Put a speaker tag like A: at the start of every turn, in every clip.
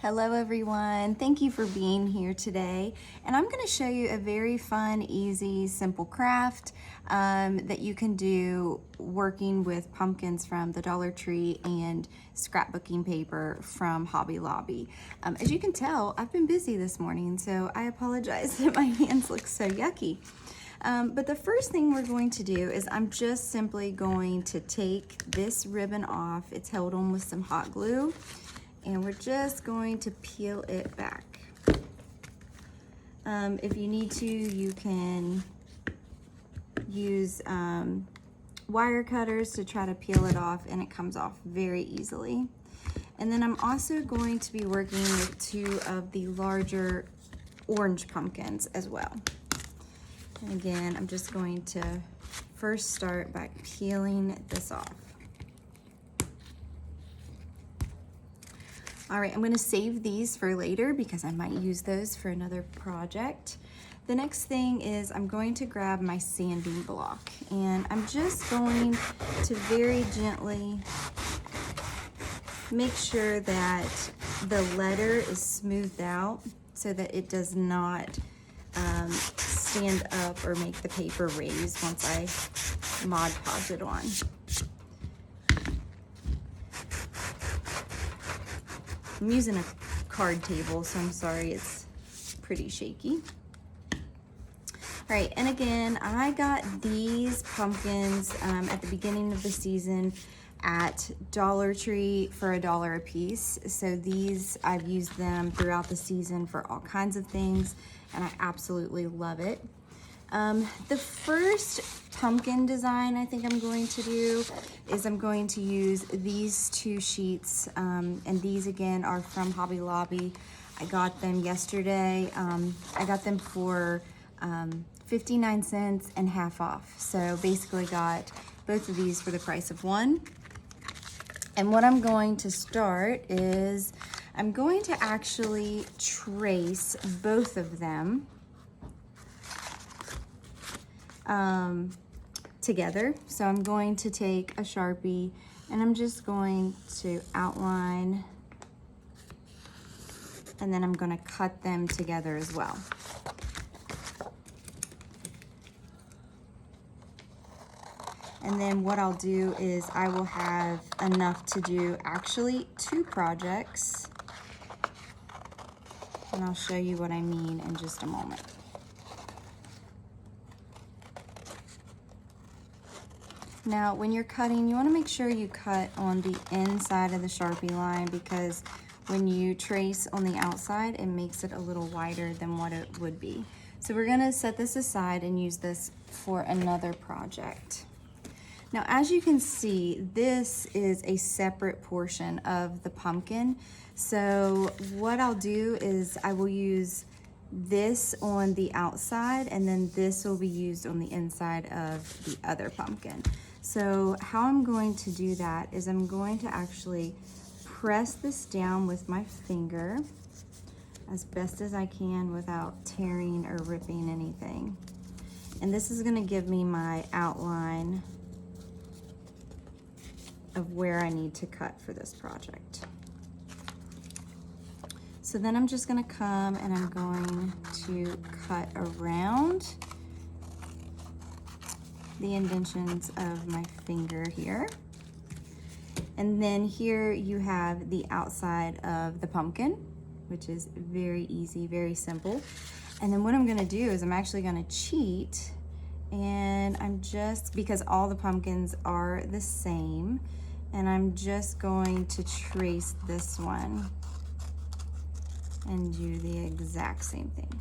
A: Hello everyone, thank you for being here today. And I'm going to show you a very fun, easy, simple craft that you can do working with pumpkins from the Dollar Tree and scrapbooking paper from Hobby Lobby. As you can tell, I've been busy this morning, so I apologize that my hands look so yucky. But the first thing we're going to do is I'm just simply going to take this ribbon off. It's held on with some hot glue. And we're just going to peel it back. If you need to, you can use wire cutters to try to peel it off, and it comes off very easily. And then I'm also going to be working with two of the larger orange pumpkins as well. And again, I'm just going to first start by peeling this off. All right, I'm going to save these for later because I might use those for another project. The next thing is I'm going to grab my sanding block, and I'm just going to very gently make sure that the letter is smoothed out so that it does not stand up or make the paper raise once I Mod Podge it on. I'm using a card table, so I'm sorry it's pretty shaky. All right, and again, I got these pumpkins at the beginning of the season at Dollar Tree for $1 a piece. So these, I've used them throughout the season for all kinds of things, and I absolutely love it. The first pumpkin design I think I'm going to do is I'm going to use these two sheets, and these again are from Hobby Lobby. I got them yesterday. I got them for 59 cents and half off. So basically got both of these for the price of one. And what I'm going to start is I'm going to actually trace both of them together. So I'm going to take a Sharpie and I'm just going to outline, and then I'm going to cut them together as well. And then what I'll do is I will have enough to do actually 2 projects, and I'll show you what I mean in just a moment. Now, when you're cutting, you want to make sure you cut on the inside of the Sharpie line, because when you trace on the outside, it makes it a little wider than what it would be. So we're going to set this aside and use this for another project. Now, as you can see, this is a separate portion of the pumpkin. So what I'll do is I will use this on the outside, and then this will be used on the inside of the other pumpkin. So how I'm going to do that is I'm going to actually press this down with my finger as best as I can without tearing or ripping anything. And this is going to give me my outline of where I need to cut for this project. So then I'm just going to come and I'm going to cut around the indentions of my finger here. And then here you have the outside of the pumpkin, which is very easy, very simple. And then what I'm going to do is I'm actually going to cheat, and I'm just, because all the pumpkins are the same, and I'm just going to trace this one and do the exact same thing.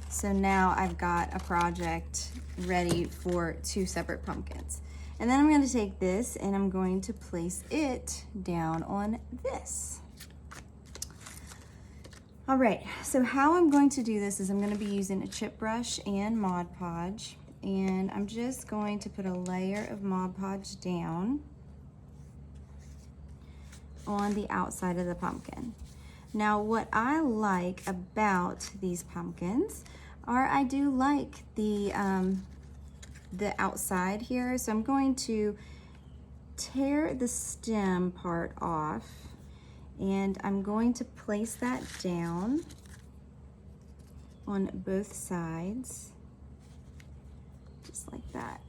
A: So now I've got a project ready for 2 separate pumpkins. And then I'm going to take this and I'm going to place it down on this. All right, so how I'm going to do this is I'm going to be using a chip brush and Mod Podge, and I'm just going to put a layer of Mod Podge down on the outside of the pumpkin. Now, what I like about these pumpkins are I do like the outside here. So I'm going to tear the stem part off And I'm going to place that down on both sides, just like that.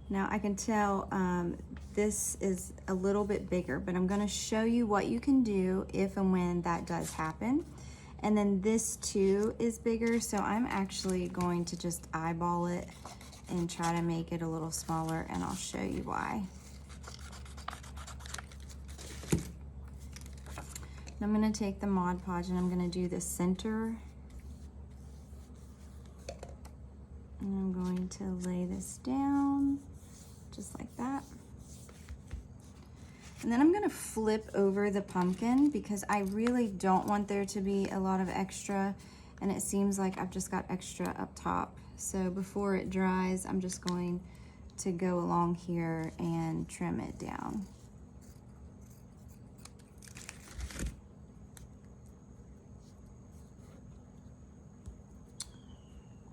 A: Now I can tell this is a little bit bigger, but I'm gonna show you what you can do if and when that does happen. And then this too is bigger, so I'm actually going to just eyeball it and try to make it a little smaller, and I'll show you why. I'm gonna take the Mod Podge and I'm gonna do the center. And I'm going to lay this down just like that. And then I'm gonna flip over the pumpkin because I really don't want there to be a lot of extra, and it seems like I've just got extra up top. So before it dries, I'm just going to go along here and trim it down.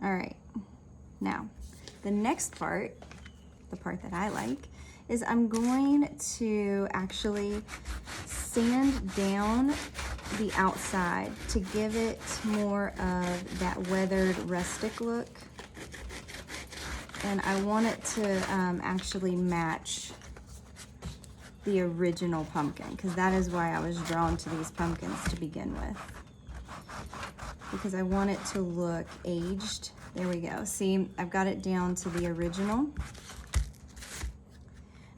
A: All right, now the next part, the part that I like, is I'm going to actually sand down the outside to give it more of that weathered rustic look. And I want it to actually match the original pumpkin, because that is why I was drawn to these pumpkins to begin with. Because I want it to look aged. There we go. See, I've got it down to the original.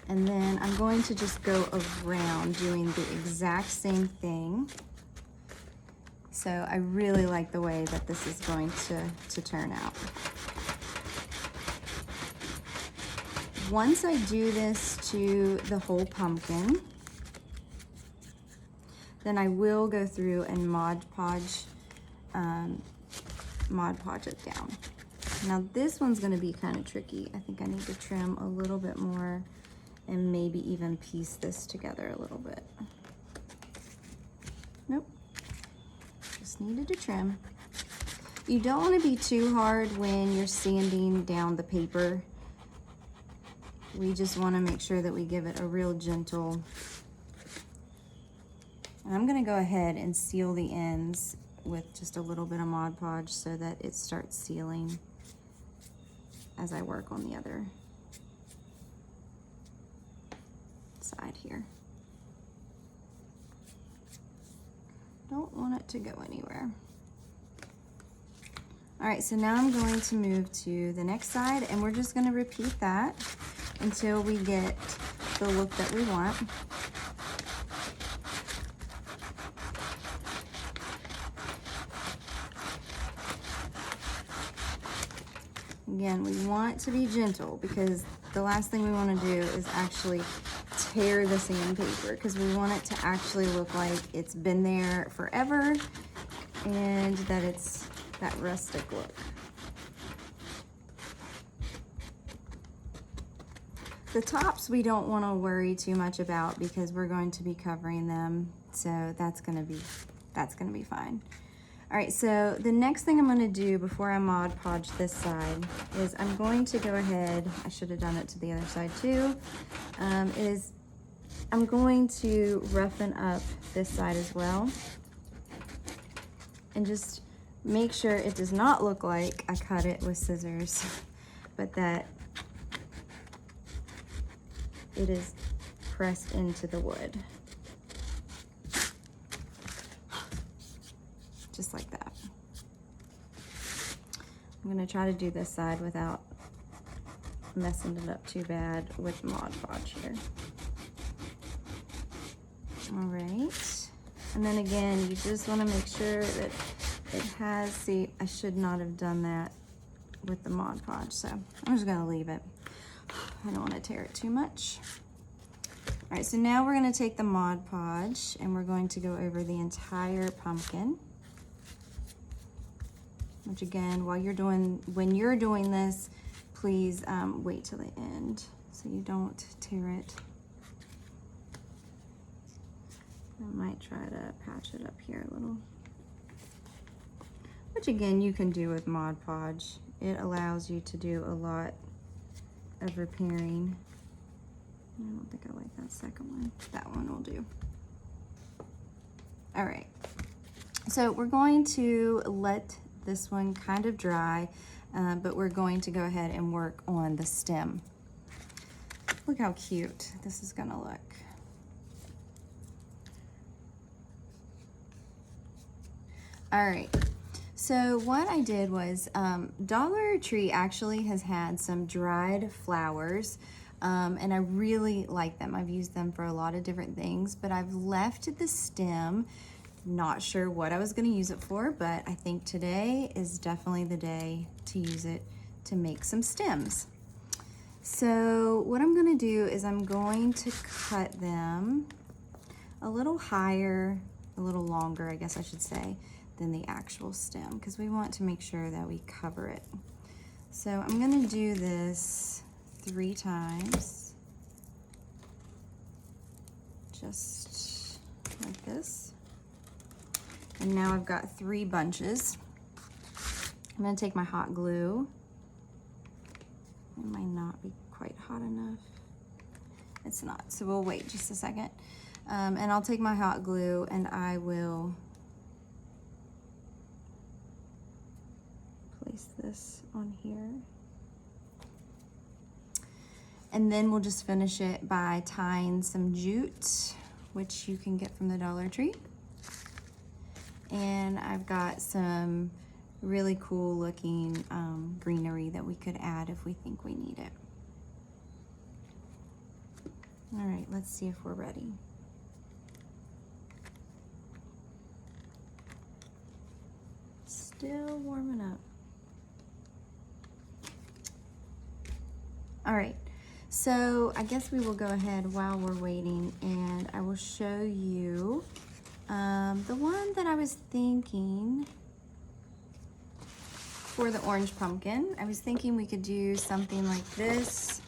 A: And then I'm going to just go around doing the exact same thing. So I really like the way that this is going to turn out. Once I do this to the whole pumpkin, then I will go through and Mod Podge it down. Now this one's gonna be kind of tricky. I think I need to trim a little bit more and maybe even piece this together a little bit. Nope, just needed to trim. You don't want to be too hard when you're sanding down the paper. We just want to make sure that we give it a real gentle. And I'm going to go ahead and seal the ends with just a little bit of Mod Podge so that it starts sealing as I work on the other side here. Don't want it to go anywhere. All right, so now I'm going to move to the next side, and we're just going to repeat that until we get the look that we want. Again, we want to be gentle because the last thing we want to do is actually tear the sandpaper, because we want it to actually look like it's been there forever and that it's that rustic look. The tops we don't want to worry too much about because we're going to be covering them, so that's gonna be fine. All right, so the next thing I'm gonna do before I Mod Podge this side is I'm going to go ahead, I should have done it to the other side too, is I'm going to roughen up this side as well. And just make sure it does not look like I cut it with scissors, but that it is pressed into the wood. Just like that. I'm gonna try to do this side without messing it up too bad with Mod Podge here. All right, and then again, you just wanna make sure that it has, see, I should not have done that with the Mod Podge, so I'm just gonna leave it. I don't wanna tear it too much. All right, so now we're gonna take the Mod Podge and we're going to go over the entire pumpkin. Which again, when you're doing this, please wait till the end so you don't tear it. I might try to patch it up here a little. Which again, you can do with Mod Podge. It allows you to do a lot of repairing. I don't think I like that second one. That one will do. All right, so we're going to let this one kind of dry, but we're going to go ahead and work on the stem. Look how cute this is gonna look. All right, so what I did was Dollar Tree actually has had some dried flowers, and I really like them. I've used them for a lot of different things, but I've left the stem. Not sure what I was going to use it for, but I think today is definitely the day to use it to make some stems. So what I'm going to do is I'm going to cut them a little higher, a little longer, I guess I should say, than the actual stem, because we want to make sure that we cover it. So I'm going to do this 3 times, just like this. And now I've got 3 bunches. I'm gonna take my hot glue. It might not be quite hot enough. It's not, so we'll wait just a second. And I'll take my hot glue and I will place this on here. And then we'll just finish it by tying some jute, which you can get from the Dollar Tree. And I've got some really cool looking greenery that we could add if we think we need it. All right, let's see if we're ready. Still warming up. All right, so I guess we will go ahead while we're waiting and I will show you the one that I was thinking for the orange pumpkin. I was thinking we could do something like this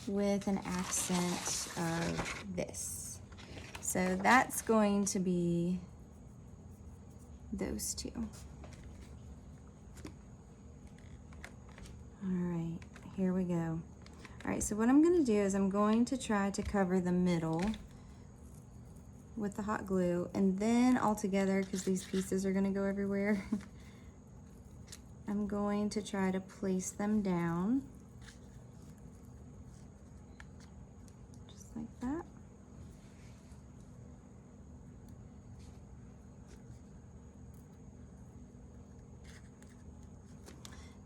A: with an accent of this. So that's going to be those 2. All right, here we go. All right, so what I'm gonna do is I'm going to try to cover the middle with the hot glue, and then all together, because these pieces are going to go everywhere, I'm going to try to place them down just like that.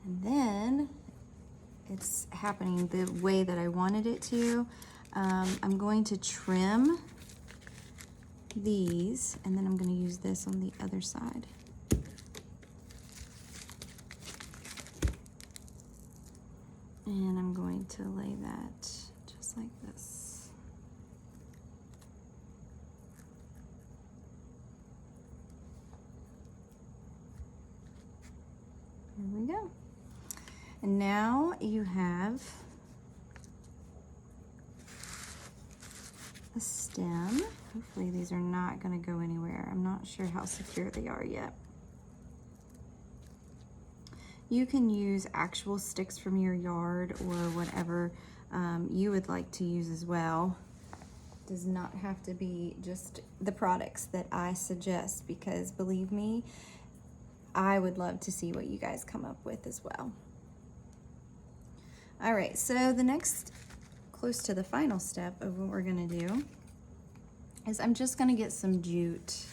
A: And then it's happening the way that I wanted it to. I'm going to trim these, and then I'm going to use this on the other side. And I'm going to lay that just like this. Here we go. And now you have a stem. Hopefully these are not going to go anywhere. I'm not sure how secure they are yet. You can use actual sticks from your yard or whatever you would like to use as well. Does not have to be just the products that I suggest, because believe me, I would love to see what you guys come up with as well. All right, so the next, close to the final step of what we're gonna do is I'm just gonna get some jute.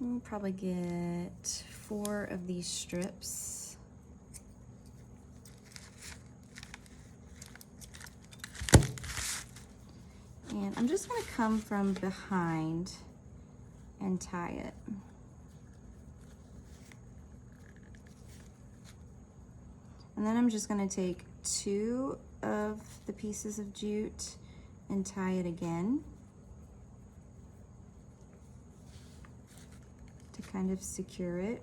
A: We'll probably get 4 of these strips. And I'm just gonna come from behind and tie it. And then I'm just gonna take 2 of the pieces of jute and tie it again to kind of secure it.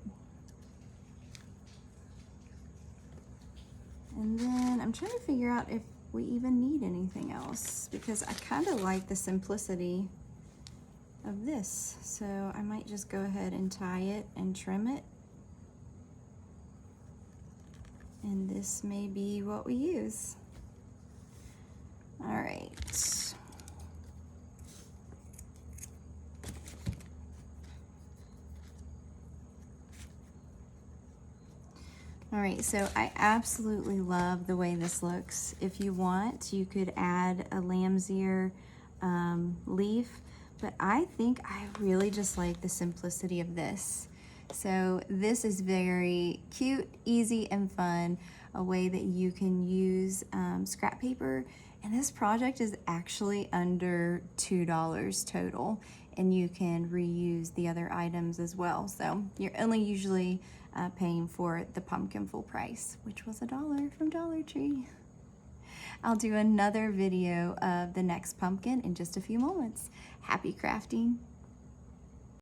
A: And then I'm trying to figure out if we even need anything else, because I kind of like the simplicity of this. So I might just go ahead and tie it and trim it. And this may be what we use. All right, All right, so I absolutely love the way this looks. If you want, you could add a lamb's ear leaf, but I think I really just like the simplicity of this. So this is very cute, easy, and fun, a way that you can use scrap paper. And this project is actually under $2 total, and you can reuse the other items as well. So you're only usually paying for the pumpkin full price, which was $1 from Dollar Tree. I'll do another video of the next pumpkin in just a few moments. Happy crafting.